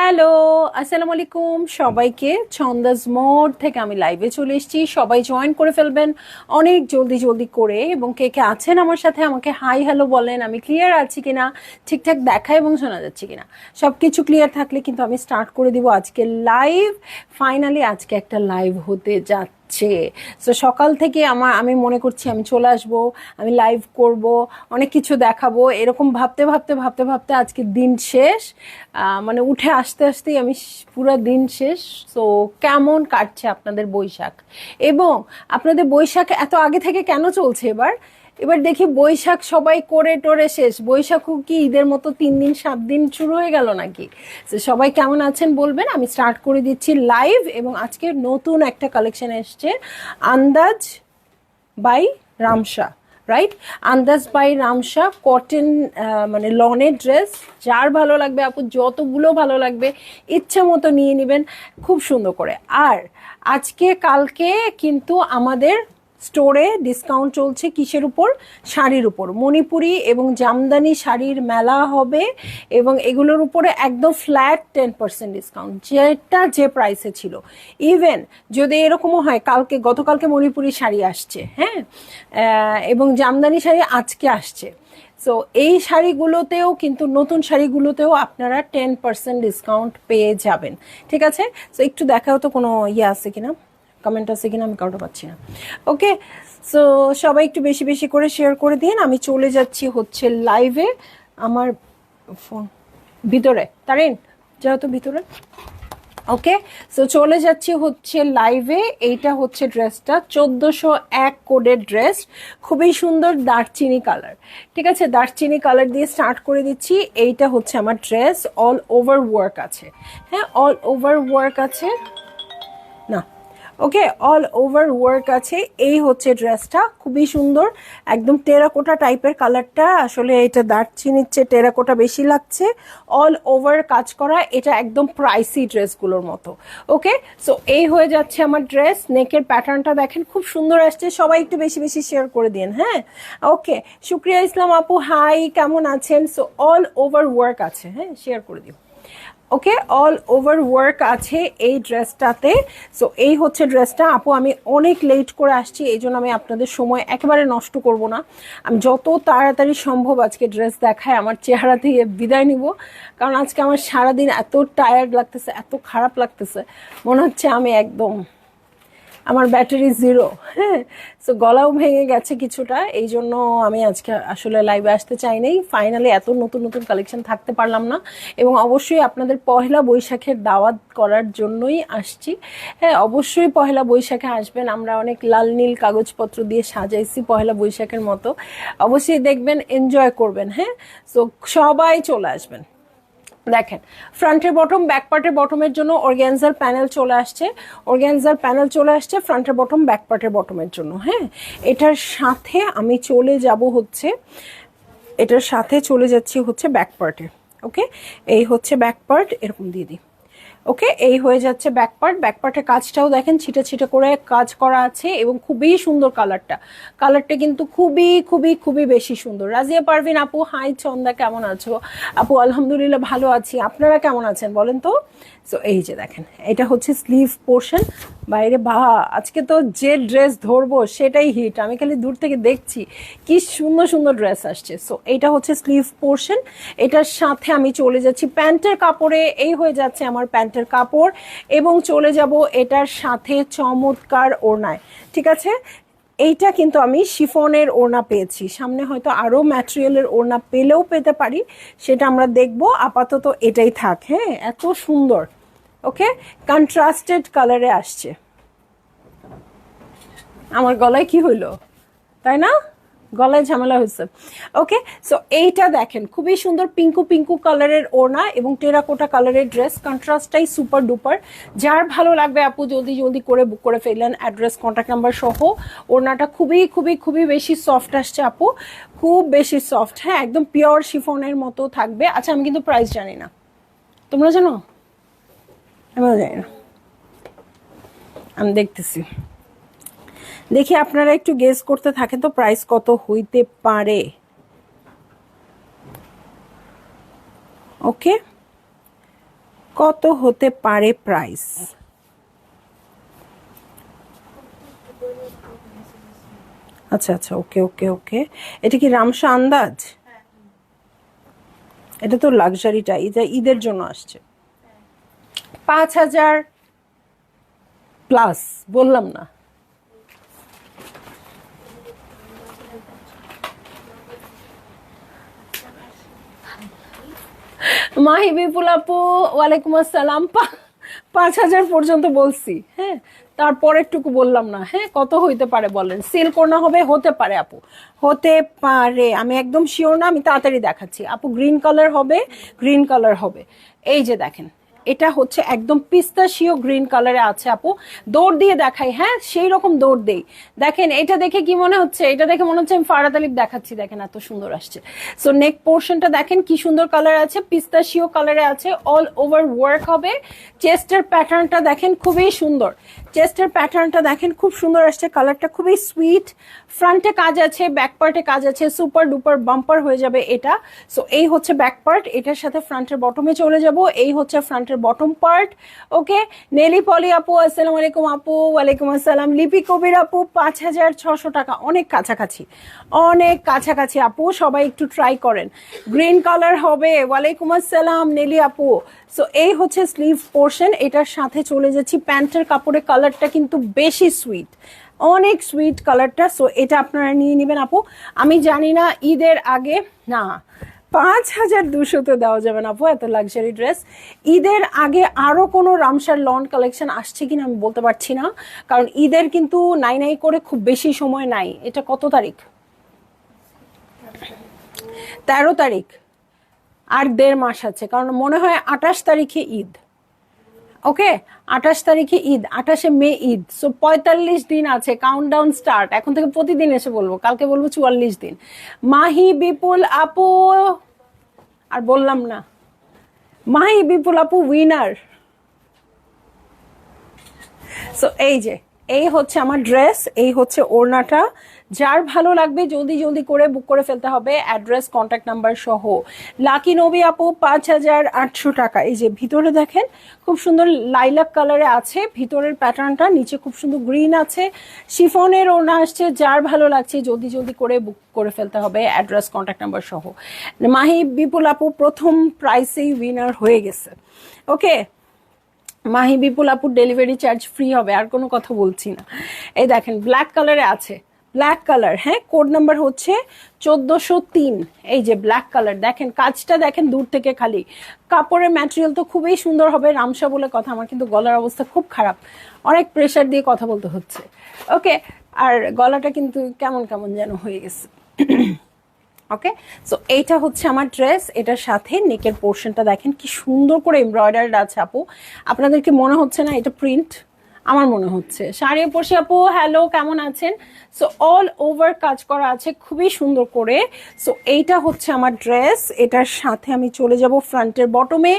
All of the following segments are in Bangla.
হ্যালো, আসসালামু আলাইকুম সবাইকে। ছন্দাজ মোড থেকে আমি লাইভে চলে এসেছি। সবাই জয়েন করে ফেলবেন অনেক জলদি জলদি করে, এবং কে কে আছেন আমার সাথে আমাকে হাই হ্যালো বলেন। আমি ক্লিয়ার আছি কিনা, ঠিকঠাক দেখা এবং শোনা যাচ্ছে কিনা, সব কিছু ক্লিয়ার থাকলে কিন্তু আমি স্টার্ট করে দিব আজকে লাইভ। ফাইনালি আজকে একটা লাইভ হতে যাচ্ছে। তো সকাল থেকে আমি মনে করছি আমি চলে আসব, আমি লাইভ করব, অনেক কিছু দেখাবো, এরকম ভাবতে ভাবতে ভাবতে ভাবতে আজকে দিন শেষ। মানে উঠে আসতে আসতেই আমি পুরো দিন শেষ। তো কেমন কাটছে আপনাদের বৈশাখ, এবং আপনাদের বৈশাখ এত আগে থেকে কেন চলছে? এবার এবার দেখি বৈশাখ সবাই করে টোরে শেষ, বৈশাখও কি ঈদের মতো 3 দিন 7 দিন শুরু হয়ে গেল নাকি? তো সবাই কেমন আছেন বলবেন। আমি স্টার্ট করে দিচ্ছি লাইভ, এবং আজকে নতুন একটা কালেকশন এসছে, আন্দাজ বাই রামসা। রাইট, আন্দাজ বাই রামসা কটন, মানে লনের ড্রেস। যার ভালো লাগবে আপু, যতগুলো ভালো লাগবে ইচ্ছে মতো নিয়ে নেবেন, খুব সুন্দর করে। আর আজকে কালকে কিন্তু আমাদের স্টোরে ডিসকাউন্ট চলছে কিসের উপর? শাড়ির উপর। মণিপুরি এবং জামদানি শাড়ির মেলা হবে, এবং এগুলোর উপরে একদম ফ্ল্যাট 10% ডিসকাউন্ট, যেটা যে প্রাইসে ছিল। ইভেন যদি এরকমও হয়, গতকালকে মণিপুরি শাড়ি আসছে, হ্যাঁ, এবং জামদানি শাড়ি আজকে আসছে। সো এই শাড়িগুলোতেও কিন্তু, নতুন শাড়িগুলোতেও আপনারা 10% ডিসকাউন্ট পেয়ে যাবেন। ঠিক আছে, সো একটু দেখাও তো কোনো ইয়ে আছে কিনা, কমেন্ট আছে কিনা, আমি কাউটা পাচ্ছি না। ওকে, সো সবাই একটু বেশি বেশি করে শেয়ার করে দিন। আমি চলে যাচ্ছি হচ্ছে লাইভে। আমার ফোন ভিতরে, তারিন যাও তো ভিতরে। ওকে, সো চলে যাচ্ছি হচ্ছে লাইভে। এইটা হচ্ছে ড্রেসটা 1401 কোডের ড্রেস, খুবই সুন্দর দারচিনি কালার। ঠিক আছে, দারচিনি কালার দিয়ে স্টার্ট করে দিচ্ছি। এইটা হচ্ছে আমার ড্রেস, অল ওভার ওয়ার্ক আছে। হ্যাঁ, অল ওভার ওয়ার্ক আছে না, ওকে, অল ওভার ওয়ার্ক আছে। এই হচ্ছে ড্রেসটা, খুবই সুন্দর, একদম টেরাকোটা টাইপের কালারটা। আসলে এটা দারচিনির চেয়ে টেরাকোটা বেশি লাগছে। অল ওভার কাজ করা, এটা একদম প্রাইসি ড্রেসগুলোর মতো। ওকে, সো এই হয়ে যাচ্ছে আমার ড্রেস। নেকের প্যাটার্নটা দেখেন, খুব সুন্দর আসছে। সবাই একটু বেশি বেশি শেয়ার করে দিন। হ্যাঁ, ওকে, শুক্রিয়া ইসলাম আপু, হাই, কেমন আছেন? সো অল ওভার ওয়ার্ক আছে, হ্যাঁ, শেয়ার করে দিন। ওকে, অল ওভার ওয়ার্ক আছে এই ড্রেসটাতে। সো এই হচ্ছে ড্রেসটা। আপু আমি অনেক লেট করে আসছি, এই জন্য আমি আপনাদের সময় একেবারে নষ্ট করব না। আমি যত তাড়াতাড়ি সম্ভব আজকে ড্রেস দেখায় আমার চেহারা থেকে বিদায় নিব, কারণ আজকে আমার সারাদিন এত টায়ার্ড লাগতেছে, এত খারাপ লাগতেছে, মনে হচ্ছে আমি একদম, আমার ব্যাটারি জিরো। হ্যাঁ, সো গলাও ভেঙে গেছে কিছুটা, এই জন্য আমি আজকে আসলে লাইভে আসতে চাই নাই। ফাইনালি এত নতুন নতুন কালেকশন থাকতে পারলাম না, এবং অবশ্যই আপনাদের পহেলা বৈশাখের দাওয়াত করার জন্যই আসছি। হ্যাঁ, অবশ্যই পহেলা বৈশাখে আসবেন, আমরা অনেক লাল নীল কাগজপত্র দিয়ে সাজাইছি পহেলা বৈশাখের মতো। অবশ্যই দেখবেন, এনজয় করবেন। হ্যাঁ, সো সবাই চলে আসবেন। দেখেন, ফ্রন্টের বটম, ব্যাক পার্টের বটমের জন্য অর্গ্যানজার প্যানেল চলে আসছে। অর্গ্যানজার প্যানেল চলে আসছে ফ্রন্টের বটম, ব্যাক পার্টের বটমের জন্য। হ্যাঁ, এটার সাথে আমি চলে যাব হচ্ছে, এটার সাথে চলে যাচ্ছি হচ্ছে ব্যাক পার্টে। ওকে, এই হচ্ছে ব্যাক পার্ট, এরকম দিয়ে দিই। ওকে, এই হয়ে যাচ্ছে ব্যাক পার্ট। ব্যাক পার্টের কাজটাও দেখেন, ছিটে ছিটে করে কাজ করা আছে, এবং খুবই সুন্দর কালারটা। কালারটা কিন্তু খুবই খুবই খুবই বেশি সুন্দর। রাজিয়া পারভিন আপু, হাই চন্দা, কেমন আছো? আপু আলহামদুলিল্লাহ ভালো আছি, আপনারা কেমন আছেন বলেন তো? সো এই যে দেখেন, এটা হচ্ছে স্লিভ পোর্শন। বাইরে আজকে তো যে ড্রেস ধরবো সেটাই হিট, আমি খালি দূর থেকে দেখছি কি সুন্দর সুন্দর ড্রেস আসছে। সো এইটা হচ্ছে স্লিভ পোর্শন। এটার সাথে আমি চলে যাচ্ছি প্যান্টের কাপড়ে। এই হয়ে যাচ্ছে আমার প্যান্টের কাপড়, এবং চলে যাব এটার সাথে চমৎকার ওড়নায়। ঠিক আছে, এইটা কিন্তু আমি শিফনের ওড়না পেয়েছি, সামনে হয়তো আরও ম্যাটেরিয়ালের ওড়না পেলেও পেতে পারি, সেটা আমরা দেখব। আপাতত এটাই থাক। হ্যাঁ, এত সুন্দর। ওকে, কন্ট্রাস্টেড কালারে আসছে। আমার গলায় কি হইলো, তাই না? গলায় ঝামেলা হয়েছে। ওকে, সো এইটা দেখেন, খুবই সুন্দর পিঙ্কু পিঙ্কু কালারের ওড়না এবং টেরাকোটা কালারের ড্রেস, কন্ট্রাস্টটাই সুপার ডুপার। যার ভালো লাগবে আপু জলদি জলদি করে বুক করে ফেললেন, অ্যাড্রেস কন্ট্যাক্ট নাম্বার সহ। ওড়নাটা খুবই খুবই খুবই বেশি সফট আসছে আপু, খুব বেশি সফট। হ্যাঁ, একদম পিওর শিফনের মতো থাকবে। আচ্ছা, আমি কিন্তু প্রাইস জানি না, তোমরা জানো? আমিও জানি না, আমি দেখতেছি। দেখি আপনারা একটু গেস করতে থাকেন তো প্রাইস কত হইতে পারে। ওকে, কত হতে পারে প্রাইস? আচ্ছা আচ্ছা, ওকে ওকে ওকে। এটা কি রামসা আন্দাজ? এটা তো লাক্সারিটা, এটা ঈদের জন্য আসছে। 5,000 প্লাস, বললাম না? মাহি বিপুল আপু, ওয়ালাইকুম আসসালাম। 5,000 পর্যন্ত বলছি, হ্যাঁ, তারপরেরটুকু বললাম না। হ্যাঁ, কত হইতে পারে বলেন? সেল কোনা হবে? হতে পারে আপু, হতে পারে, আমি একদম শিওর না, আমি তাড়াতাড়ি দেখাচ্ছি আপু। গ্রিন কালার হবে, গ্রিন কালার হবে। এই যে দেখেন, এটা হচ্ছে একদম পিস্তাশিও গ্রিন কালারে আছে আপু। দৌড় দিয়ে দেখাই, হ্যাঁ সেই রকম দৌড় দেই। দেখেন এটা দেখে কি মনে হচ্ছে? এটা দেখে মনে হচ্ছে আমি ফারাদ আলিফ দেখাচ্ছি। দেখেন এত সুন্দর আসছে। সো নেক পোর্শনটা দেখেন কি সুন্দর কালার আছে, পিস্তাশিও কালারে আছে, অল ওভার ওয়ার্ক হবে। চেস্টের প্যাটার্নটা দেখেন খুবই সুন্দর, চেস্টের প্যাটার্নটা দেখেন খুব সুন্দর আসছে, কালারটা খুবই সুইট। ফ্রন্টে কাজ আছে, ব্যাক পার্টে কাজ আছে, সুপার ডুপার বাম্পার হয়ে যাবে এটা। সো এই হচ্ছে ব্যাক পার্ট, এটার সাথে ফ্রন্টের বটমে চলে যাব। এই হচ্ছে ফ্রন্টের বটম পার্ট। ওকে, নেলি পলি আপু আসসালামু আলাইকুম আপু। ওয়ালাইকুম আসসালাম। লিপি কবির আপু 5,600 টাকা, অনেক কাছাকাছি, অনেক কাছাকাছি আপু, সবাই একটু ট্রাই করেন। গ্রিন কালার হবে। ওয়ালাইকুম আসসালাম নেলি আপু। সো এই হচ্ছে স্লিভ পোর্শন, এটার সাথে চলে যাচ্ছি। প্যান্টের কাপড়ের কালারটা কিন্তু বেশি সুইট, অনেক সুইট কালারটা। সো এটা আপনারা নিয়ে নেবেন আপু। আমি জানি না ঈদের আগে, না 5,200 দেওয়া যাবে না আপু, এত লাক্সারি ড্রেস। ঈদের আগে আরো কোনো রামসার লন কালেকশন আসছে কিনা আমি বলতে পারছি না, কারণ ঈদের কিন্তু নাই নাই করে খুব বেশি সময় নাই। এটা কত তারিখ? 13 তারিখ, আর 1.5 মাস আছে, কারণ মনে হয় 28 তারিখে ঈদ। ওকে, 28 তারিখে ঈদ, 28শে মে ঈদ। সো 45 দিন আছে, কাউন্টডাউন স্টার্ট। এখন থেকে প্রতিদিন এসে বলবো, কালকে বলবো 44 দিন। মাহি বিপুল আপু, আর বললাম না, মাহি বিপুল আপু উইনার। সো এই যে, এই হচ্ছে আমার ড্রেস, এই হচ্ছে ওড়নাটা। যার ভালো লাগবে জলদি জলদি করে বুক করে ফেলতে হবে, অ্যাড্রেস কন্ট্যাক্ট নাম্বার সহ। লাকি নবী আপু 5,800 টাকা। এই যে ভিতরে দেখেন খুব সুন্দর লাইলাক কালারে আছে ভিতরের প্যাটার্নটা, নিচে খুব সুন্দর গ্রিন আছে, শিফনের ওড়না আসছে। যার ভালো লাগছে জলদি জলদি করে বুক করে ফেলতে হবে, অ্যাড্রেস কন্ট্যাক্ট নাম্বার সহ। মাহি বিপুল আপু প্রথম প্রাইসেই উইনার হয়ে গেছে। ওকে, মাহি বিপুল আপুর ডেলিভারি চার্জ ফ্রি হবে, আর কোনো কথা বলছি না। এই দেখেন ব্ল্যাক কালারে আছে, ব্ল্যাক কালার, হ্যাঁ, কোড নাম্বার হচ্ছে 1403। এই যে ব্ল্যাক কালার দেখেন, কাজটা দেখেন দূর থেকে খালি। কাপড়ের ম্যাটেরিয়াল তো খুবই সুন্দর হবে। রামসা বলে কথা, আমার কিন্তু গলার অবস্থা খুব খারাপ, অনেক প্রেশার দিয়ে কথা বলতে হচ্ছে। ওকে, আর গলাটা কিন্তু কেমন কেমন যেন হয়ে গেছে। ওকে, সো এইটা হচ্ছে আমার ড্রেস। এটার সাথে নেকের পোর্শনটা দেখেন কি সুন্দর করে এমব্রয়ডারিড আছে আপু। আপনাদেরকে মনে হচ্ছে না এটা প্রিন্ট? আমার মনে হচ্ছে। শাড়ি পরশি আপু হ্যালো, কেমন আছেন? সো অল ওভার কাজ করা আছে খুবই সুন্দর করে। সো এইটা হচ্ছে আমার ড্রেস, এটার সাথে আমি চলে যাব ফ্রন্টের বটমে।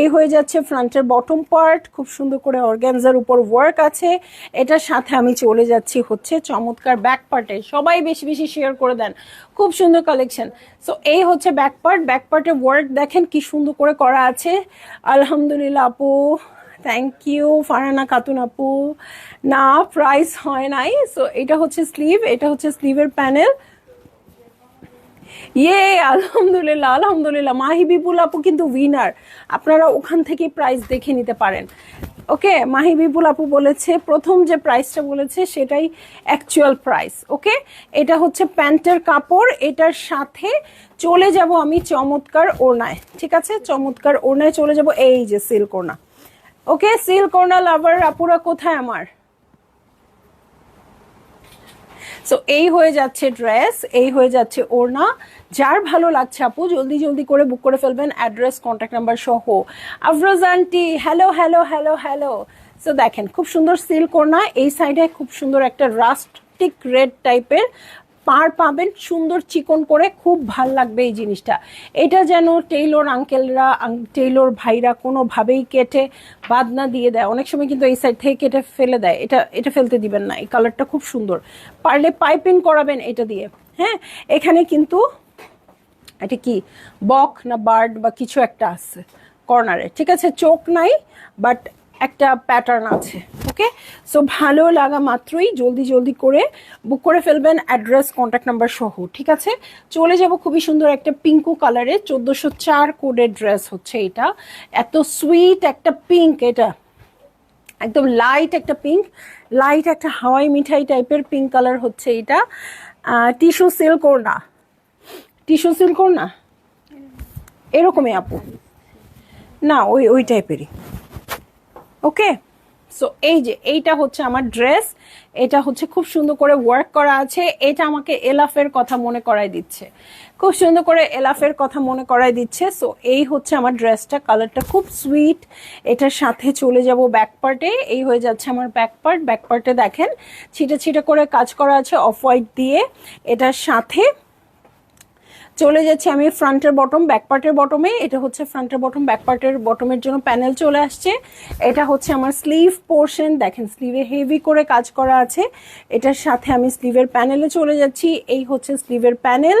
এই হয়ে যাচ্ছে ফ্রন্টের বটম পার্ট, খুব সুন্দর করে অর্গানজার উপর ওয়ার্ক আছে। এটার সাথে আমি চলে যাচ্ছি হচ্ছে চমৎকার ব্যাক পার্টে। সবাই বেশি বেশি শেয়ার করে দেন, খুব সুন্দর কালেকশন। সো এই হচ্ছে ব্যাক পার্ট, ব্যাক পার্টের ওয়ার্ক দেখেন কি সুন্দর করে করা আছে। আলহামদুলিল্লাহ আপু, থ্যাংক ইউ। ফারহানা খাতুন আপু, না প্রাইস হয় নাই। সো এটা হচ্ছে স্লিভ, এটা হচ্ছে স্লিভের প্যানেল। ইয়ে আলহামদুলিল্লাহ, আলহামদুলিল্লাহ। মাহি বিপুল আপু কিন্তু উইনার, আপনারা ওখান থেকে প্রাইস দেখে নিতে পারেন। ওকে, মাহি বিপুল আপু বলেছে প্রথম যে প্রাইসটা বলেছে সেটাই অ্যাকচুয়াল প্রাইস। ওকে, এটা হচ্ছে প্যান্টের কাপড়, এটার সাথে চলে যাব আমি চমৎকার ওড়নায়। ঠিক আছে, চমৎকার ওড়নায় চলে যাব। এই যে সিল্ক ওড়না। ওকে, সিল্ক ওড়না লাভার আপুরা কোথায় আমার? সো এই হয়ে যাচ্ছে ড্রেস, এই হয়ে যাচ্ছে ওড়না। যার ভালো লাগছে আপু জলদি জলদি করে বুক করে ফেলবেন, অ্যাড্রেস কন্ট্যাক্ট নাম্বার সহ। Afroz aunty hello hello hello hello. So দেখেন খুব সুন্দর সিল্ক ওড়না, এই সাইডে খুব সুন্দর একটা রাস্টিক রেড টাইপের পার পাবেন, সুন্দর চিকন করে, খুব ভাল লাগবে এই জিনিসটা। এটা যেন টেইলর আঙ্কেলরা, টেইলর ভাইরা কোনোভাবেই কেটে বাদ না দিয়ে দেয়। অনেক সময় কিন্তু এই সাইড থেকে কেটে ফেলে দেয়, এটা এটা ফেলতে দিবেন না। এই কালারটা খুব সুন্দর, পারলে পাইপিং করাবেন এটা দিয়ে। হ্যাঁ, এখানে কিন্তু এটা কি বক না বার্ড বা কিছু একটা আছে, কর্নারে, ঠিক আছে? চোখ নাই বাট একটা প্যাটার্ন আছে। ওকে, সো ভালো লাগা মাত্রই জলদি জলদি করে বুক করে ফেলবেন, অ্যাড্রেস কন্ট্যাক্ট নাম্বার সহ, ঠিক আছে? চলে যাব খুবই সুন্দর একটা পিঙ্কু কালারে, 1404 কোডের ড্রেস হচ্ছে এটা। এত সুইট একটা পিঙ্ক, এটা একদম লাইট একটা পিঙ্ক, লাইট একটা হাওয়াই মিঠাই টাইপের পিঙ্ক কালার হচ্ছে এটা। টিস্যু সিল্ক ওড়না, টিস্যু সিল্ক ওড়না এরকমই আপু, না ওই ওই টাইপেরই। ওকে, সো এই যে এইটা হচ্ছে আমার ড্রেস, এটা হচ্ছে খুব সুন্দর করে ওয়ার্ক করা আছে। এটা আমাকে এলাফের কথা মনে করাই দিচ্ছে, খুব সুন্দর করে এলাফের কথা মনে করাই দিচ্ছে। সো এই হচ্ছে আমার ড্রেসটা, কালারটা খুব সুইট। এটার সাথে চলে যাব ব্যাক পার্টে, এই হয়ে যাচ্ছে আমার ব্যাক পার্ট। ব্যাক পার্টে দেখেন ছিটে ছিটে করে কাজ করা আছে অফ হোয়াইট দিয়ে। এটার সাথে চলে যাচ্ছে আমি ফ্রন্টের বটম, ব্যাক পার্টের বটমে। এটা হচ্ছে ফ্রন্টের বটম, ব্যাক পার্টের বটমের জন্য প্যানেল চলে আসছে। এটা হচ্ছে আমার স্লিভ পোর্শন, দেখেন স্লিভে হেভি করে কাজ করা আছে। এটার সাথে আমি স্লিভের প্যানেলে চলে যাচ্ছি, এই হচ্ছে স্লিভের প্যানেল।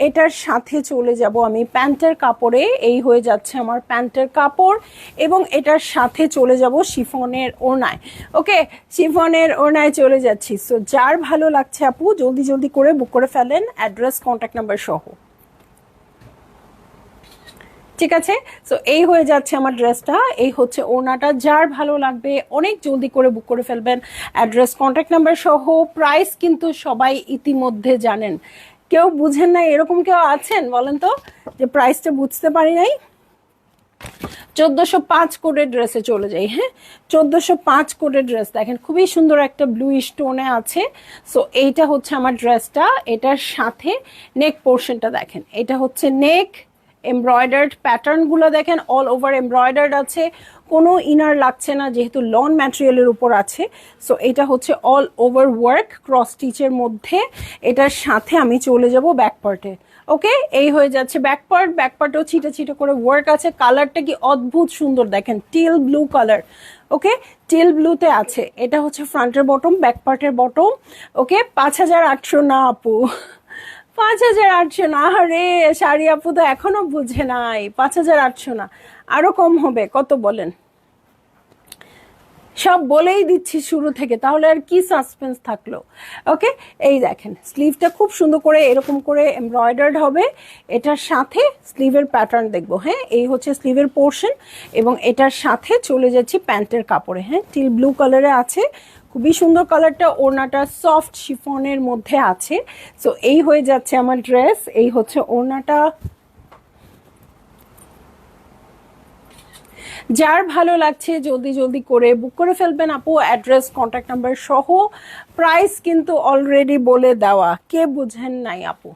এটার সাথে চলে যাব আমি প্যান্টের কাপড়ে, এই হয়ে যাচ্ছে আমার প্যান্টের কাপড়। এবং এটার সাথে চলে যাব শিফনের ওড়নায়। ওকে, শিফনের ওড়নায় চলে যাচ্ছি। সো যার ভালো লাগছে আপু জলদি জলদি করে বুক করে ফেলেন, অ্যাড্রেস কন্ট্যাক্ট নাম্বার সহ, ঠিক আছে? সো এই হয়ে যাচ্ছে আমার ড্রেসটা, এই হচ্ছে ওড়নাটা। যার ভালো লাগবে অনেক জলদি করে বুক করে ফেলবেন, অ্যাড্রেস কন্ট্যাক্ট নাম্বার সহ। প্রাইস কিন্তু সবাই ইতিমধ্যে জানেন, কেউ বুঝেন নাই এরকম কেউ আছেন বলেন তো যে প্রাইসটা বুঝতে পারি নাই? 1405 কোডের ড্রেসে চলে যাই। হ্যাঁ, 1405 কোডের ড্রেস দেখেন খুবই সুন্দর একটা ব্লু স্টোনে আছে। সো এইটা হচ্ছে আমার ড্রেসটা। এটার সাথে নেক পোর্শনটা দেখেন, এটা হচ্ছে নেক, এমব্রয়ডার্ড প্যাটার্নগুলো দেখেন অল ওভার এমব্রয়ডার্ড আছে, কোনো ইনার লাগছে না যেহেতু লন ম্যাটেরিয়ালের উপর আছে। সো এটা হচ্ছে অল ওভার ওয়ার্ক ক্রস স্টিচের মধ্যে। এটার সাথে আমি চলে যাব ব্যাক পার্টে। ওকে, এই হয়ে যাচ্ছে ব্যাক পার্ট। ব্যাক পার্টেও ছিটে ছিটে করে ওয়ার্ক আছে। কালারটা কি অদ্ভুত সুন্দর দেখেন, টিল ব্লু কালার। ওকে, টিল ব্লুতে আছে। এটা হচ্ছে ফ্রন্টের বটম, ব্যাক পার্টের বটম। ওকে, 5800 না আপু, 5800 না। আরে শাড়ি আপু তো এখনো বুঝে নাই, 5800 না, আরো কম হবে। কত বলেন? সব বলেই দিচ্ছি শুরু থেকে, তাহলে আর কি সাসপেন্স থাকলো? ওকে, এই দেখেন স্লিভটা খুব সুন্দর করে এরকম করে এমব্রয়ডার্ড হবে। এটার সাথে স্লিভের প্যাটার্ন দেখবো। হ্যাঁ, এই হচ্ছে স্লিভের পোর্শন এবং এটার সাথে চলে যাচ্ছি প্যান্টের কাপড়ে। হ্যাঁ, টিল ব্লু কালারে আছে, খুবই সুন্দর কালারটা। ওড়নাটা সফট শিফনের মধ্যে আছে। সো এই হয়ে যাচ্ছে আমার ড্রেস, এই হচ্ছে ওড়নাটা। যার ভালো লাগছে জলদি জলদি করে বুক করে ফেলবেন আপু, অ্যাড্রেস কন্ট্যাক্ট নাম্বার সহ। প্রাইস কিন্তু অলরেডি বলে দেওয়া। কে বুঝেন নাই আপু?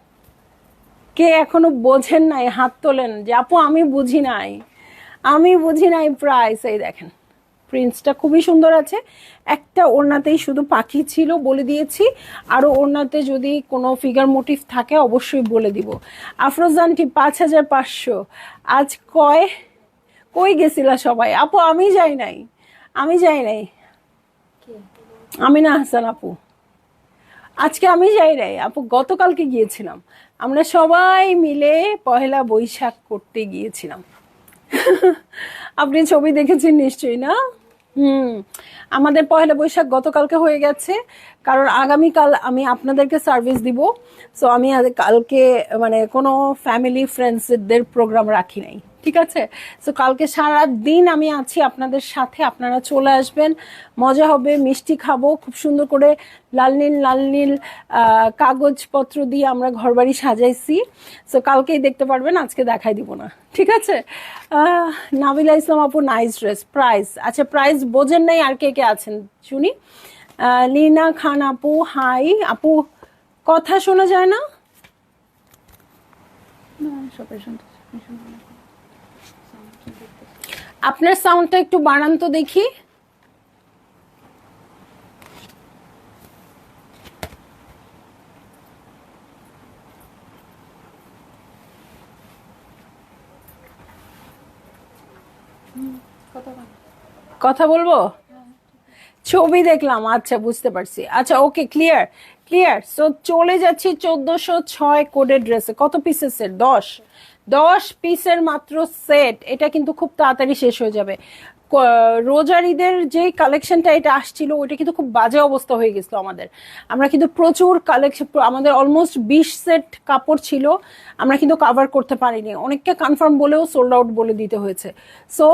কে এখনো বোঝেন নাই হাত তোলেন যে আপু আমি বুঝি নাই, আমি বুঝি নাই প্রাইস। এই দেখেন প্রিন্টসটা খুবই সুন্দর আছে। একটা ওড়নাতেই শুধু পাখি ছিল বলে দিয়েছি, আরও ওড়নাতে যদি কোনো ফিগার মোটিভ থাকে অবশ্যই বলে দিব। আফরোজানটি 5500। আজ কই গেছিলা সবাই? আপু আমি যাই নাই, আমি যাই নাই। আমিনা হাসান আপু, আজকে আমি যাই নাই আপু, গতকালকে গিয়েছিলাম। আমরা সবাই মিলে পহেলা বৈশাখ করতে গিয়েছিলাম। আপনি ছবি দেখেছেন নিশ্চয়ই না? আমাদের পহেলা বৈশাখ গতকালকে হয়ে গেছে, কারণ আগামীকাল আমি আপনাদেরকে সার্ভিস দিব। সো আমি কালকে মানে কোনো ফ্যামিলি ফ্রেন্ডসদের প্রোগ্রাম রাখি নাই, ঠিক আছে? সো কালকে সারা দিন আমি আছি আপনাদের সাথে, আপনারা চলে আসবেন, মজা হবে, মিষ্টি খাবো খুব সুন্দর করে। লাল নীল কাগজপত্র দিয়ে আমরা ঘরবাড়ি সাজাইছি। সো কালকেই দেখতে পারবেন, আজকে দেখাই দিব না, ঠিক আছে? নাবিলা ইসলাম আপু নাইস ড্রেস। প্রাইস, আচ্ছা প্রাইস বোঝেন নাই আর কে কে আছেন শুনি। লীনা খান আপু হাই। আপু কথা শোনা যায় না? আপনার সাউন্ডটা একটু বাড়ান তো দেখি। কথা বলবো? ছবি দেখলাম, আচ্ছা বুঝতে পারছি। আচ্ছা ওকে, ক্লিয়ার ক্লিয়ার। সো চলে যাচ্ছি 1406 কোডের ড্রেসে। কত পিসেসের? 10। 10 পিসের মাত্র সেট। এটা কিন্তু খুব তাড়াতাড়ি শেষ হয়ে যাবে। রোজার ঈদের যে কালেকশনটা এটা আসছিল ওইটা কিন্তু খুব বাজে অবস্থা হয়ে গেছিল আমাদের। আমরা কিন্তু প্রচুর কালেকশন, আমাদের অলমোস্ট 20 সেট কাপড় ছিল, আমরা কিন্তু কাভার করতে পারিনি। অনেককে কনফার্ম বলেও সোল্ড আউট বলে দিতে হয়েছে। সো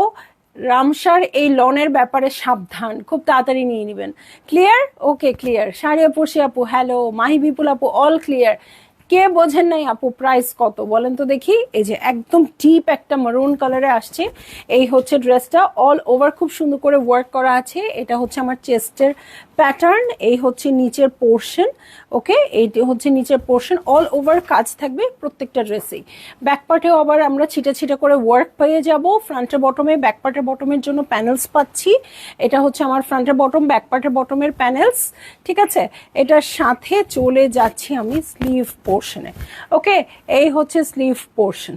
রামসার এই লনের ব্যাপারে সাবধান, খুব তাড়াতাড়ি নিয়ে নেবেন। ক্লিয়ার? Okay clear. শাড়ি পড়শি আপু হ্যালো, মাহি বিপুল আপু অল ক্লিয়ার। কে বোঝেন নাই আপু প্রাইস কত বলেন তো দেখি। এই যে একদম ডিপ একটা মারুন কালারে আসছে, এই হচ্ছে ড্রেসটা। অল ওভার খুব সুন্দর করে ওয়ার্ক করা আছে। এটা হচ্ছে আমার চেস্টের প্যাটার্ন, এই হচ্ছে নিচের পোর্শন। ওকে, এইটি হচ্ছে নিচের পোর্শন, অল ওভার কাজ থাকবে প্রত্যেকটা ড্রেসেই। ব্যাক পার্টেও আবার আমরা ছিটা ছিটা করে ওয়ার্ক পেয়ে যাব। ফ্রন্টের বটমে, ব্যাক পার্টের বটমের জন্য প্যানেলস পাচ্ছি। এটা হচ্ছে আমার ফ্রন্টের বটম, ব্যাক পার্টের বটমের প্যানেলস। ঠিক আছে, এটার সাথে চলে যাচ্ছি আমি স্লিভ পোর্শনে। ওকে, এই হচ্ছে স্লিভ পোর্শন।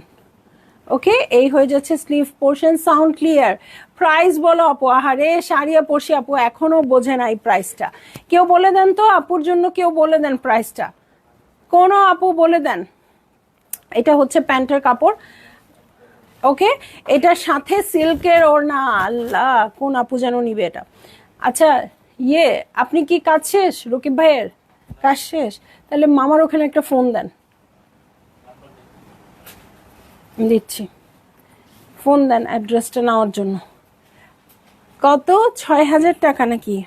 ওকে, এই হয়ে যাচ্ছে sleeve portion. Sound clear? Price বলো আপু। আহারে শাড়িয়া পড়শি আপু এখনো বোঝে নাই প্রাইসটা। কেউ বলে দেন তো আপুর জন্য, কেউ বলে দেন প্রাইসটা, কোন আপু বলে দেন। এটা হচ্ছে প্যান্টের কাপড়। ওকে, এটার সাথে সিল্কের ওড়না। আল্লাহ, কোন আপু যেন নিবে এটা। আচ্ছা, আপনি কি কাজ শেষ? রকিব ভাইয়ের কাজ শেষ? তাহলে মামার ওখানে একটা ফোন দেন। দিচ্ছি, ফোন দেন অ্যাড্রেসটা নেওয়ার জন্য। কত? 6,000 টাকা নাকি?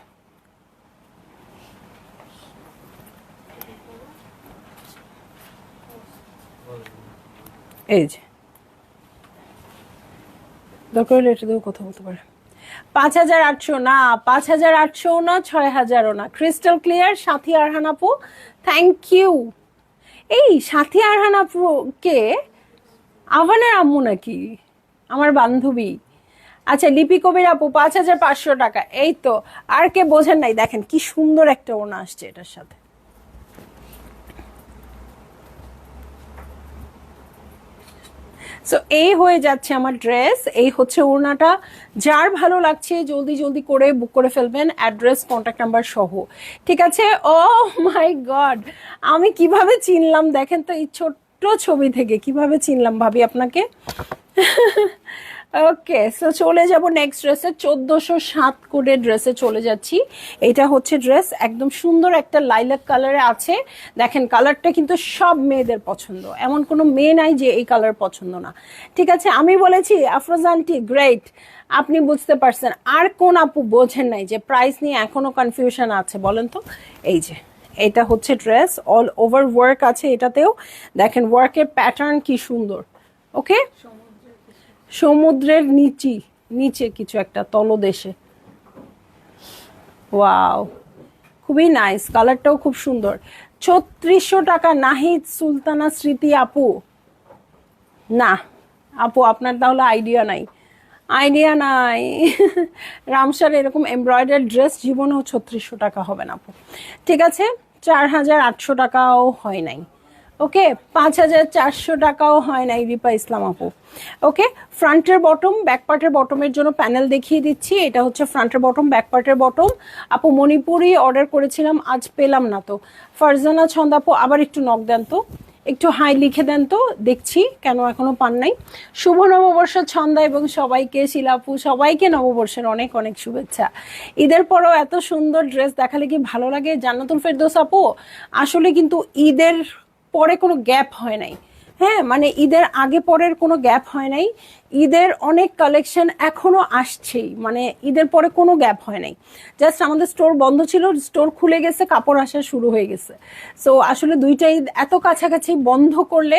এই যে দরকার হলে এটা দিয়েও কথা বলতে পারে। 5,800 না, 5,800 না, 6,000ও না। Crystal clear. সাথী আরহান আপু থ্যাংক ইউ। এই সাথী আরহান আপু কে? আভানের আম্মু নাকি? আমার বান্ধবী। আচ্ছা, লিপি কবির আপু 5,500 টাকা। এই তো, আর কে বোঝেন নাই? দেখেন কি সুন্দর একটা ওড়না আসছে এটার সাথে। সো এই হয়ে যাচ্ছে আমার ড্রেস, এই হচ্ছে ওড়নাটা। যার ভালো লাগছে জলদি জলদি করে বুক করে ফেলবেন, অ্যাড্রেস কন্ট্যাক্ট নাম্বার সহ। ঠিক আছে? ও মাই গড, আমি কিভাবে চিনলাম দেখেন তো, এই ছোট্ট ছবি থেকে কিভাবে চিনলাম ভাবি আপনাকে। ওকে, সো চলে যাব নেক্সট ড্রেসে। 1407 কোডের ড্রেসে চলে যাচ্ছি। এটা হচ্ছে ড্রেস, একদম সুন্দর একটা লাইলাক কালারে আছে। দেখেন কালারটা কিন্তু সব মেয়েদের পছন্দ, এমন কোনো মেয়ে নাই যে এই কালার পছন্দ না। ঠিক আছে, আমি বলেছি আফরোজ আন্টি গ্রেট, আপনি বুঝতে পারছেন। আর কোন আপু বোঝেন নাই যে প্রাইস নিয়ে এখনো কনফিউশন আছে বলেন তো? এই যে এটা হচ্ছে ড্রেস, অল ওভার ওয়ার্ক আছে এটাতেও। দেখেন ওয়ার্কের প্যাটার্ন কি সুন্দর। ওকে, সমুদ্রের নিচে কিছু একটা তলদেশে। ওয়াও, খুবই নাইস, কালারটাও খুব সুন্দর। 3,600 টাকা। নাহিদ সুলতানা স্মৃতি আপু, না আপু আপনার তাহলে আইডিয়া নাই, আইডিয়া নাই। রামসার এরকম এমব্রয়ডারি ড্রেস জীবনেও 3,600 টাকা হবে না আপু। ঠিক আছে, 4,800 টাকাও হয় নাই। ওকে, 5,400 টাকাও হয় নাই রিপা ইসলাম আপু। ওকে, ফ্রন্টের বটম, ব্যাক পার্টের বটমের জন্য প্যানেল দেখিয়ে দিচ্ছি। এটা হচ্ছে ফ্রন্টের বটম, ব্যাক পার্টের বটম। আপু মণিপুরি অর্ডার করেছিলাম, আজ পেলাম না তো। ফারজানা ছন্দ আপু আবার একটু নক দেন তো, একটু হাই লিখে দেন তো, দেখছি কেন এখনো পান নাই। শুভ নববর্ষ ছন্দা এবং সবাইকে, শিলাপু সবাইকে নববর্ষের অনেক অনেক শুভেচ্ছা। ঈদের পরও এত সুন্দর ড্রেস দেখালে কি ভালো লাগে? জান্নাতুল ফেরদৌস আপু, আসলে কিন্তু ঈদের পরে কোনো গ্যাপ হয় নাই। হ্যাঁ, মানে ঈদের আগে পরের কোনো গ্যাপ হয় নাই। ঈদের অনেক কালেকশন এখনো আসছেই, মানে ঈদের পরে কোনো গ্যাপ হয় নাই। জাস্ট আমাদের স্টোর বন্ধ ছিল, স্টোর খুলে গেছে, কাপড় আসা শুরু হয়ে গেছে। সো আসলে দুইটা ঈদ এত কাছাকাছি বন্ধ করলে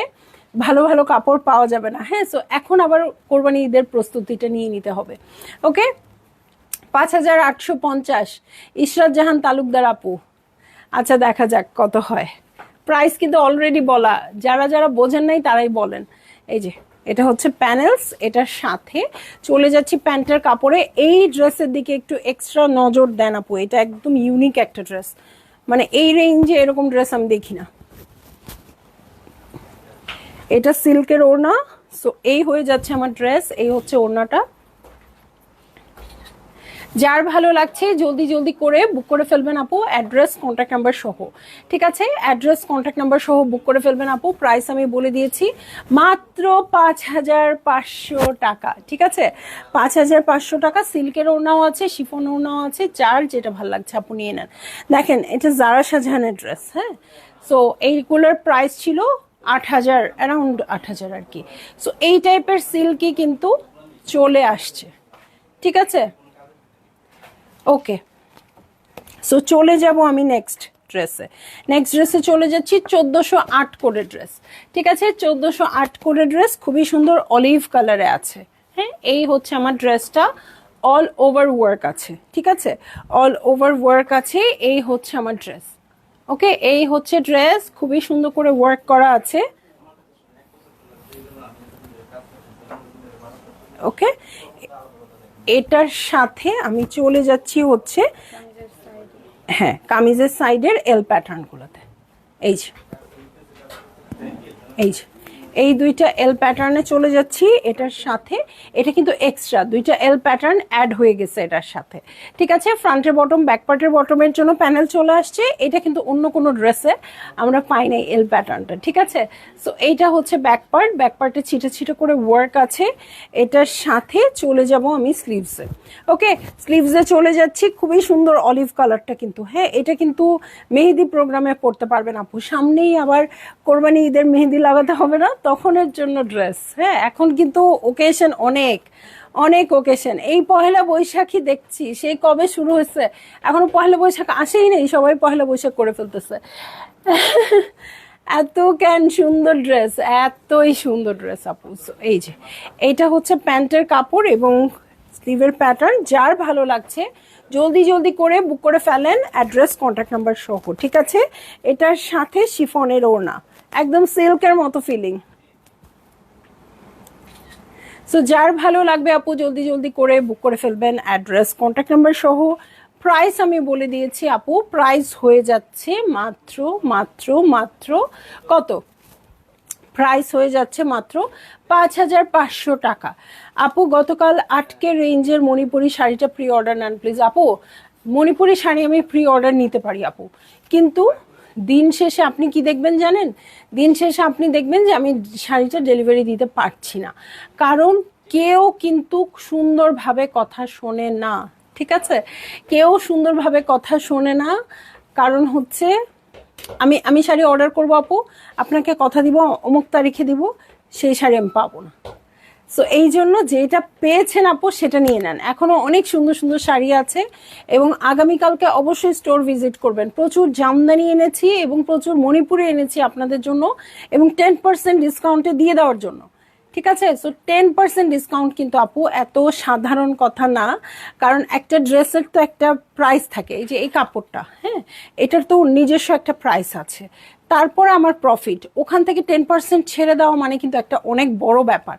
ভালো ভালো কাপড় পাওয়া যাবে না। হ্যাঁ, সো এখন আবার কোরবানি ঈদের প্রস্তুতিটা নিয়ে নিতে হবে। ওকে, 5,850। ইশরাত জাহান তালুকদার আপু, আচ্ছা দেখা যাক কত হয়। প্রাইস কিন্তু অলরেডি বলা, যারা যারা বোঝেন নাই তারাই বলেন। এই যে এটা হচ্ছে প্যানেলস, এটার সাথে চলে যাচ্ছি প্যান্টের কাপড়ে। এই ড্রেসের দিকে একটু এক্সট্রা নজর দেন আপু, এটা একদম ইউনিক একটা ড্রেস, মানে এই রেঞ্জে এরকম ড্রেস আমি দেখি না। এটা সিল্কের ওড়না। সো এই হয়ে যাচ্ছে আমার ড্রেস, এই হচ্ছে ওড়নাটা। যার ভালো লাগছে জলদি জলদি করে বুক করে ফেলবেন আপু, অ্যাড্রেস কন্ট্যাক্ট নাম্বার সহ। ঠিক আছে, অ্যাড্রেস কন্ট্যাক্ট নাম্বার সহ বুক করে ফেলবেন আপু। প্রাইস আমি বলে দিয়েছি মাত্র 5500 টাকা। ঠিক আছে, 5500 টাকা। সিল্কের ওড়নাও আছে, শিফন ওড়নাও আছে, যার যেটা ভালো লাগছে আপু নিয়ে নেন। দেখেন এটা জারা শাহজাহানের ড্রেস। হ্যাঁ, সো এইগুলোর প্রাইস ছিল 8000, অ্যারাউন্ড 8000 আর কি। সো এই টাইপের সিল্কই কিন্তু চলে আসছে। ঠিক আছে, ওকে। সো চলে যাব আমি নেক্সট ড্রেসে চলে যাচ্ছি। 1408 কোডের ড্রেস। ঠিক আছে, 1408 কোডের ড্রেস খুবই সুন্দর অলিভ কালারে আছে। হ্যাঁ, এই হচ্ছে আমার ড্রেসটা, অল ওভার ওয়ার্ক আছে। ঠিক আছে, অল ওভার ওয়ার্ক আছে। এই হচ্ছে আমার ড্রেস। ওকে, এই হচ্ছে ড্রেস, খুবই সুন্দর করে ওয়ার্ক করা আছে। ওকে, এটার সাথে আমি চলে যাচ্ছি হচ্ছে, হ্যাঁ, কামিজের সাইডের এল প্যাটার্ন গুলোতে। এই যে এই যে এই দুইটা এল প্যাটার্নে চলে যাচ্ছি এটার সাথে। এটা কিন্তু এক্সট্রা দুইটা এল প্যাটার্ন অ্যাড হয়ে গেছে এটার সাথে। ঠিক আছে, ফ্রন্টের বটম, ব্যাক পার্টের বটমের জন্য প্যানেল চলে আসছে। এটা কিন্তু অন্য কোনো ড্রেসে আমরা পাই নাই এল প্যাটার্নটা। ঠিক আছে, সো এইটা হচ্ছে ব্যাক পার্ট, ব্যাক পার্টে ছিটে ছিটে করে ওয়ার্ক আছে। এটার সাথে চলে যাব আমি স্লিভসে। ওকে, স্লিভসে চলে যাচ্ছি। খুবই সুন্দর অলিভ কালারটা কিন্তু। হ্যাঁ, এটা কিন্তু মেহেদি প্রোগ্রামে পড়তে পারবেন আপু। সামনেই আবার কোরবানি ঈদের মেহেদি লাগাতে হবে না, তখনের জন্য ড্রেস। হ্যাঁ, এখন কিন্তু ওকেশন অনেক অনেক ওকেশন। এই পহেলা বৈশাখী দেখছি সেই কবে শুরু হয়েছে, এখনো পহেলা বৈশাখ আসেই নেই, সবাই পহেলা বৈশাখ করে ফেলতেছে। এত কেন সুন্দর ড্রেস, এতই সুন্দর ড্রেস আপু। এই যে এইটা হচ্ছে প্যান্টের কাপড় এবং স্লিভের প্যাটার্ন। যার ভালো লাগছে জলদি জলদি করে বুক করে ফেলেন, অ্যাড্রেস কন্ট্যাক্ট নাম্বার সহ। ঠিক আছে, এটার সাথে শিফনের ওড়না, একদম সিল্কের মতো ফিলিং। সো যার ভালো লাগবে আপু জলদি জলদি করে বুক করে ফেলবেন, অ্যাড্রেস কন্ট্যাক্ট নাম্বার সহ। প্রাইস আমি বলে দিয়েছি আপু, প্রাইস হয়ে যাচ্ছে মাত্র মাত্র মাত্র কত, প্রাইস হয়ে যাচ্ছে মাত্র 5500 টাকা। আপু গতকাল 8K রেঞ্জের মণিপুরি শাড়িটা প্রি অর্ডার নেন প্লিজ। আপু মণিপুরি শাড়ি আমি প্রি অর্ডার নিতে পারি আপু, কিন্তু দিন শেষে আপনি কি দেখবেন জানেন, দিন শেষে আপনি দেখবেন যে আমি শাড়িটা ডেলিভারি দিতে পারছি না, কারণ কেউ কিন্তু সুন্দরভাবে কথা শোনে না। ঠিক আছে, কেউ সুন্দরভাবে কথা শোনে না। কারণ হচ্ছে আমি আমি শাড়ি অর্ডার করবো আপু, আপনাকে কথা দিব অমুক তারিখে দিব, সেই শাড়ি আমি পাবো না। সো এই জন্য যেটা পেয়েছেন আপু সেটা নিয়ে নেন। এখনো অনেক সুন্দর সুন্দর শাড়ি আছে এবং আগামীকালকে অবশ্যই স্টোর ভিজিট করবেন। প্রচুর জামদানি এনেছি এবং প্রচুর মণিপুরে এনেছি আপনাদের জন্য, এবং 10% ডিসকাউন্টে দিয়ে দেওয়ার জন্য। ঠিক আছে, সো 10% ডিসকাউন্ট কিন্তু আপু এত সাধারণ কথা না, কারণ একটা ড্রেসের তো একটা প্রাইস থাকে। এই যে এই কাপড়টা, হ্যাঁ, এটার তো নিজস্ব একটা প্রাইস আছে, তারপর আমার প্রফিট, ওখান থেকে 10% ছেড়ে দেওয়া মানে কিন্তু একটা অনেক বড় ব্যাপার।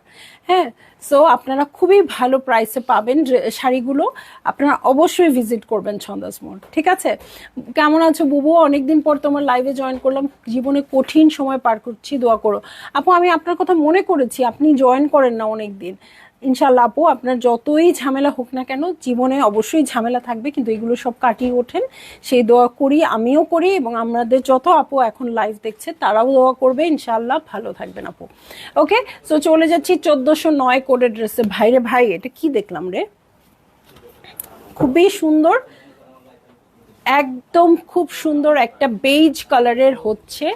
হ্যাঁ, সো আপনারা খুবই ভালো প্রাইসে পাবেন শাড়িগুলো, আপনারা অবশ্যই ভিজিট করবেন ছন্দাস মোড়। ঠিক আছে, কেমন আছো বুবু, অনেকদিন পর তোমার লাইভে জয়েন করলাম, জীবনে কঠিন সময় পার করছি, দোয়া করো। আপু আমি আপনার কথা মনে করেছি, আপনি জয়েন করেন না অনেকদিন। ইনশাল্লাহ আপু, আপনার যতই ঝামেলা হোক না কেন, জীবনে অবশ্যই ঝামেলা থাকবে, কিন্তু এগুলো সব কাটিয়ে ওঠেন, সেই দোয়া করি, আমিও করি, এবং আমাদের যত আপু এখন লাইভ দেখছে তারাও দোয়া করবে, ইনশাল্লাহ ভালো থাকবেন আপু। ওকে, সো চলে যাচ্ছি 1409 কোডের ড্রেসে। ভাইরে ভাই, এটা কি দেখলাম রে, খুবই সুন্দর, একদম খুব সুন্দর একটা বেজ কালারের হচ্ছে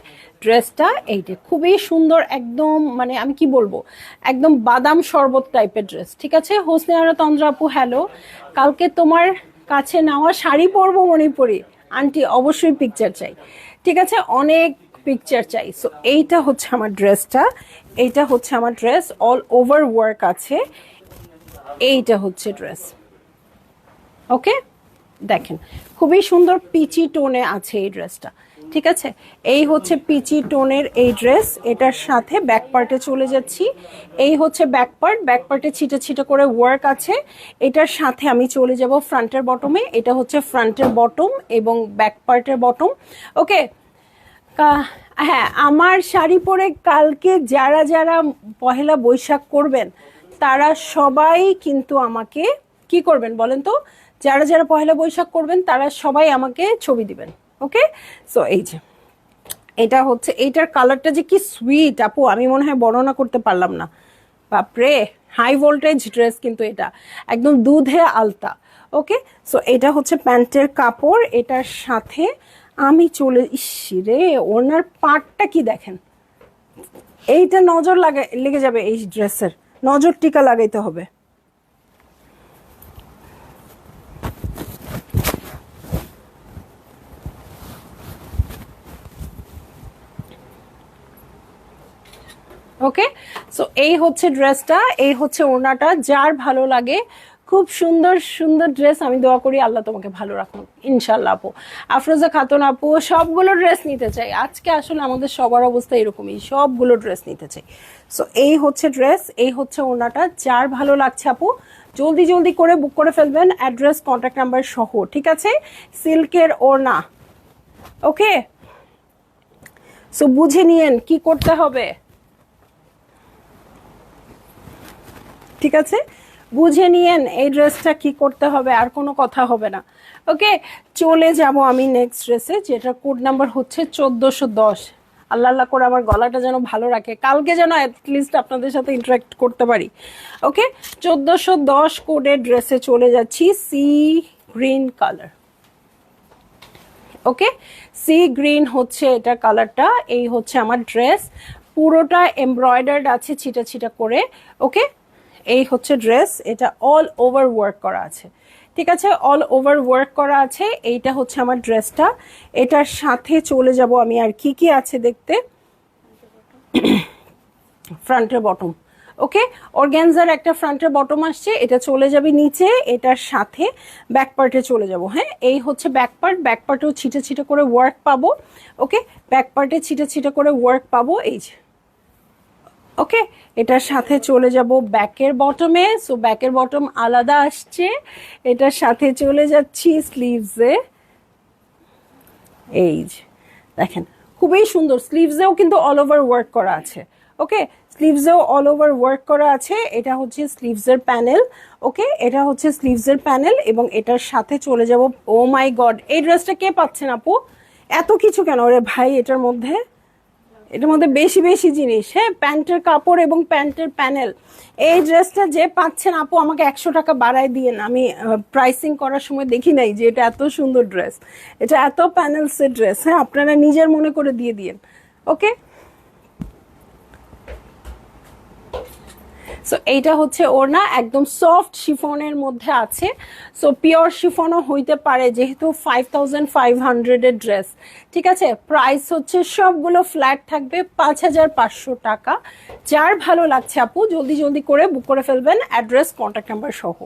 ড্রেসটা। এইটা খুবই সুন্দর, একদম মানে আমি কি বলবো, একদম বাদাম শরবত টাইপের ড্রেস। ঠিক আছে, হোসনে আরা তন্দ্রা আপু হ্যালো, কালকে তোমার কাছে নেওয়া শাড়ি পরবো মণিপুরি আন্টি, অবশ্যই পিকচার চাই। ঠিক আছে, অনেক পিকচার চাই। সো এইটা হচ্ছে আমার ড্রেসটা, এইটা হচ্ছে আমার ড্রেস, অল ওভার ওয়ার্ক আছে। এইটা হচ্ছে ড্রেস। ওকে, দেখেন খুবই সুন্দর পিচি টোনে আছে এই ড্রেসটা। ঠিক আছে, এই হচ্ছে পিচি টোনের এই ড্রেস। এটার সাথে ব্যাক পার্টে চলে যাচ্ছি। এই হচ্ছে ব্যাক পার্ট, ব্যাক পার্টে ছিটে ছিটে করে ওয়ার্ক আছে। এটার সাথে আমি চলে যাব ফ্রন্টের বটমে। এটা হচ্ছে ফ্রন্টের বটম এবং ব্যাক পার্টের বটম। ওকে, হ্যাঁ, আমার শাড়ি পরে কালকে যারা যারা পহেলা বৈশাখ করবেন তারা সবাই কিন্তু আমাকে কি করবেন বলেন তো, যারা যারা পয়লা বৈশাখ করবেন তারা সবাই আমাকে ছবি দিবেন। ওকে, সো এই যে এটা হচ্ছে, এইটার কালারটা যে কি সুইট আপু, আমি মনে হয় বর্ণনা করতে পারলাম না। বাপরে, হাই ভোল্টেজ ড্রেস কিন্তু এটা, একদম দুধে আলতা। ওকে, সো এটা হচ্ছে প্যান্টের কাপড়, এটার সাথে আমি চলে, ইসি রে ওনার পাটটা কি দেখেন, এইটা নজর লেগে যাবে, এই ড্রেসের নজর টিকা লাগাইতে হবে। ওকে, সো এই হচ্ছে ড্রেসটা, এই হচ্ছে ওড়নাটা, যার ভালো লাগে, খুব সুন্দর সুন্দর ড্রেস। আমি দোয়া করি আল্লাহ তোমাকে ভালো রাখুন ইনশাল্লাহ। আপু আফরোজা খাতুন আপু, সবগুলো ড্রেস নিতে চাই আজকে, আসলে আমাদের সবার অবস্থা এরকমই, সবগুলো ড্রেস নিতে চাই। সো এই হচ্ছে ড্রেস, এই হচ্ছে ওড়নাটা, যার ভালো লাগছে আপু জলদি জলদি করে বুক করে ফেলবেন, অ্যাড্রেস কন্ট্যাক্ট নাম্বার সহ, ঠিক আছে? সিল্কের ওড়না। ওকে, সো বুঝে নিয়েন কি করতে হবে, ঠিক আছে? বুঝে নিয়েন এই ড্রেসটা কি করতে হবে, আর কোনো কথা হবে না। ওকে, চলে যাব আমি নেক্সট ড্রেসে, যেটা কোড নাম্বার হচ্ছে 1410। আল্লাহ আল্লাহ করে আমার গলাটা যেন ভালো রাখে, কালকে যেন অ্যাটলিস্ট আপনাদের সাথে ইন্টারাক্ট করতে পারি। ওকে, 1410 কোডের ড্রেসে চলে যাচ্ছি, সি গ্রিন কালার। ওকে, সি গ্রিন হচ্ছে এটা কালারটা, এই হচ্ছে আমার ড্রেস, পুরোটা এমব্রয়ডার্ড আছে ছিটা ছিটা করে। ওকে, এই হচ্ছে ড্রেস, এটা অল ওভার ওয়ার্ক করা আছে, ঠিক আছে? অল ওভার ওয়ার্ক করা আছে, এইটা হচ্ছে আমার ড্রেসটা। এটার সাথে চলে যাব আমি, আর কি কি আছে দেখতে, ফ্রন্টের বটম। ওকে, অর্গ্যানজার একটা ফ্রন্টের বটম আসছে, এটা চলে যাবে নিচে, এটার সাথে ব্যাক পার্টে চলে যাব। হ্যাঁ, এই হচ্ছে ব্যাক পার্ট, ব্যাক পার্টেও ছিটে ছিটে করে ওয়ার্ক পাবো। ওকে, ব্যাক পার্টে ছিটে ছিটে করে ওয়ার্ক পাবো, এই যে। ওকে, এটার সাথে চলে যাব ব্যাকের বটমে, সো ব্যাকের বটম আলাদা আসছে, এটার সাথে চলে যাচ্ছি স্লিভসে, এই যে দেখেন খুবই সুন্দর, স্লিভসেও কিন্তু অল ওভার ওয়ার্ক করা আছে। ওকে, স্লিভসেও অল ওভার ওয়ার্ক করা আছে, এটা হচ্ছে স্লিভসের প্যানেল। ওকে, এটা হচ্ছে স্লিভসের প্যানেল, এবং এটার সাথে চলে যাব, ও মাই গড এই ড্রেসটা কে পাচ্ছেন আপু, এত কিছু কেন রে ভাই, এটার মধ্যে বেশি বেশি জিনিস। হ্যাঁ, প্যান্টের কাপড় এবং প্যান্টের প্যানেল, এই ড্রেসটা যে পাচ্ছেন আপু আমাকে 100 টাকা বাড়ায় দিয়েন, আমি প্রাইসিং করার সময় দেখি নাই যে এটা এত সুন্দর ড্রেস, এটা এত প্যানেলসের ড্রেস। হ্যাঁ, আপনারা নিজের মনে করে দিয়ে দিয়েন। ওকে, সো এইটা হচ্ছে ওড়না, একদম সফট শিফনের মধ্যে আছে, সো পিওর শিফনও হইতে পারে, যেহেতু 5500 এর ড্রেস, ঠিক আছে? প্রাইস হচ্ছে সবগুলো ফ্ল্যাট থাকবে 5500 টাকা। যার ভালো লাগছে আপু জলদি জলদি করে বুক করে ফেলবেন, অ্যাড্রেস কন্ট্যাক্ট নাম্বার সহ,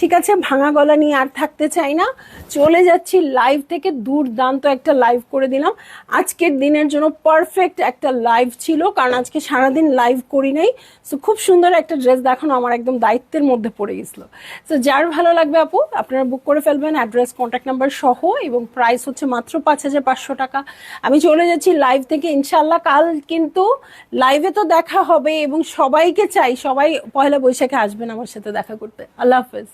ঠিক আছে? ভাঙা গলা নিয়ে আর থাকতে চাই না, চলে যাচ্ছি লাইভ থেকে। দুর্দান্ত একটা লাইভ করে দিলাম, আজকের দিনের জন্য পারফেক্ট একটা লাইভ ছিল, কারণ আজকে সারাদিন লাইভ করি নাই। সো খুব সুন্দর একটা ড্রেস দেখানো আমার একদম দায়িত্বের মধ্যে পড়ে গেছিল। সো যার ভালো লাগবে আপু আপনারা বুক করে ফেলবেন, অ্যাড্রেস কন্ট্যাক্ট নাম্বার সহ, এবং প্রাইস হচ্ছে মাত্র 5500 টাকা। আমি চলে যাচ্ছি লাইভ থেকে, ইনশাল্লাহ কাল কিন্তু লাইভে তো দেখা হবে, এবং সবাইকে চাই সবাই পয়লা বৈশাখে আসবেন আমার সাথে দেখা করতে। আল্লাহ হাফেজ।